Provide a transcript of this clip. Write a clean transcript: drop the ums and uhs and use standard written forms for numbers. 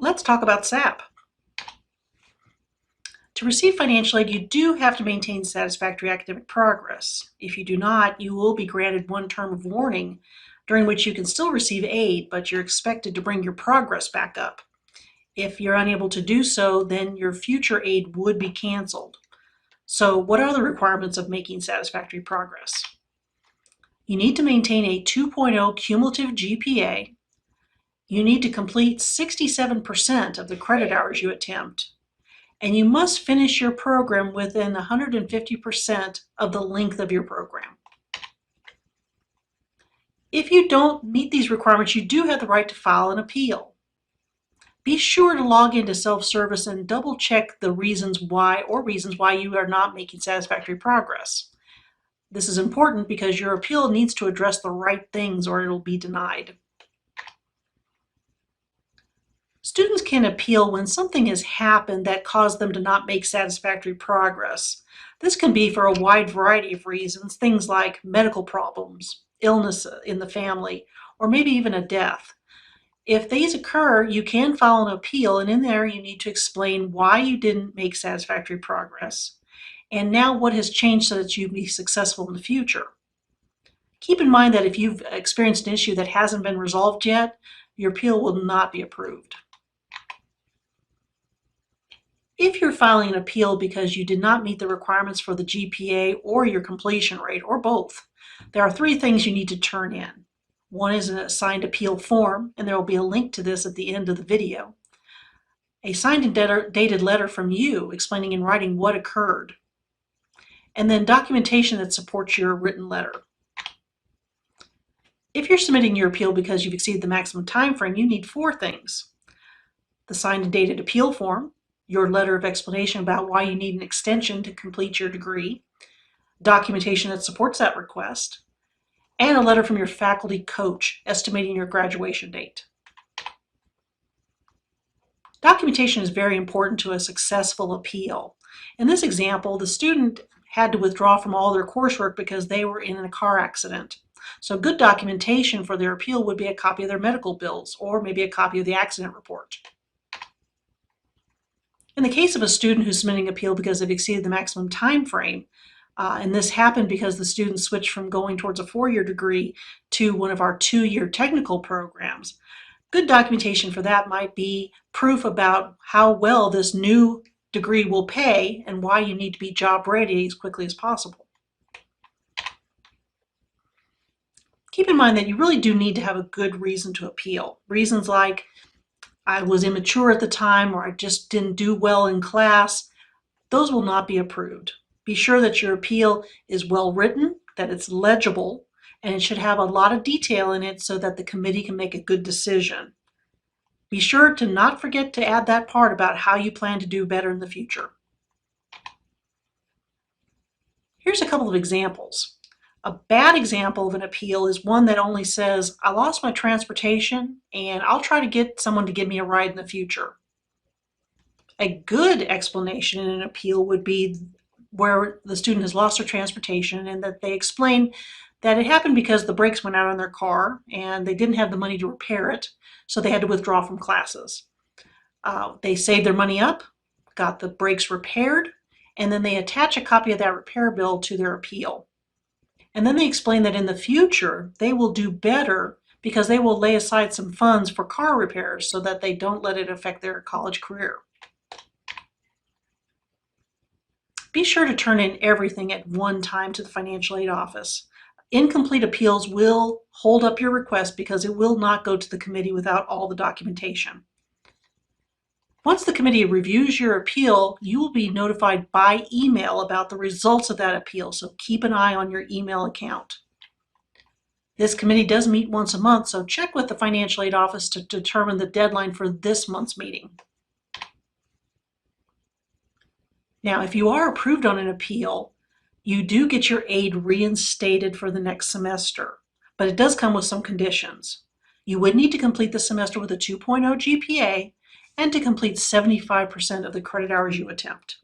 Let's talk about SAP. To receive financial aid, you do have to maintain satisfactory academic progress. If you do not, you will be granted one term of warning during which you can still receive aid, but you're expected to bring your progress back up. If you're unable to do so, then your future aid would be canceled. So what are the requirements of making satisfactory progress? You need to maintain a 2.0 cumulative GPA. You need to complete 67% of the credit hours you attempt. And you must finish your program within 150% of the length of your program. If you don't meet these requirements, you do have the right to file an appeal. Be sure to log into self-service and double check the reasons why you are not making satisfactory progress. This is important because your appeal needs to address the right things or it'll be denied. Students can appeal when something has happened that caused them to not make satisfactory progress. This can be for a wide variety of reasons, things like medical problems, illness in the family, or maybe even a death. If these occur, you can file an appeal, and in there you need to explain why you didn't make satisfactory progress, and now what has changed so that you'll be successful in the future. Keep in mind that if you've experienced an issue that hasn't been resolved yet, your appeal will not be approved. If you're filing an appeal because you did not meet the requirements for the GPA or your completion rate, or both, there are 3 things you need to turn in. One is an assigned appeal form, and there will be a link to this at the end of the video. A signed and dated letter from you explaining in writing what occurred. And then documentation that supports your written letter. If you're submitting your appeal because you've exceeded the maximum time frame, you need 4 things. The signed and dated appeal form, your letter of explanation about why you need an extension to complete your degree, documentation that supports that request, and a letter from your faculty coach estimating your graduation date. Documentation is very important to a successful appeal. In this example, the student had to withdraw from all their coursework because they were in a car accident. So good documentation for their appeal would be a copy of their medical bills or maybe a copy of the accident report. In the case of a student who's submitting an appeal because they've exceeded the maximum time frame, and this happened because the student switched from going towards a 4-year degree to one of our 2-year technical programs, good documentation for that might be proof about how well this new degree will pay and why you need to be job ready as quickly as possible. Keep in mind that you really do need to have a good reason to appeal. Reasons like, I was immature at the time, or I just didn't do well in class, those will not be approved. Be sure that your appeal is well written, that it's legible, and it should have a lot of detail in it so that the committee can make a good decision. Be sure to not forget to add that part about how you plan to do better in the future. Here's a couple of examples. A bad example of an appeal is one that only says, I lost my transportation and I'll try to get someone to give me a ride in the future. A good explanation in an appeal would be where the student has lost their transportation and that they explain that it happened because the brakes went out on their car and they didn't have the money to repair it, so they had to withdraw from classes. They saved their money up, got the brakes repaired, and then they attach a copy of that repair bill to their appeal. And then they explain that in the future, they will do better because they will lay aside some funds for car repairs so that they don't let it affect their college career. Be sure to turn in everything at one time to the financial aid office. Incomplete appeals will hold up your request because it will not go to the committee without all the documentation. Once the committee reviews your appeal, you will be notified by email about the results of that appeal, so keep an eye on your email account. This committee does meet once a month, so check with the financial aid office to determine the deadline for this month's meeting. Now, if you are approved on an appeal, you do get your aid reinstated for the next semester, but it does come with some conditions. You would need to complete the semester with a 2.0 GPA and to complete 75% of the credit hours you attempt.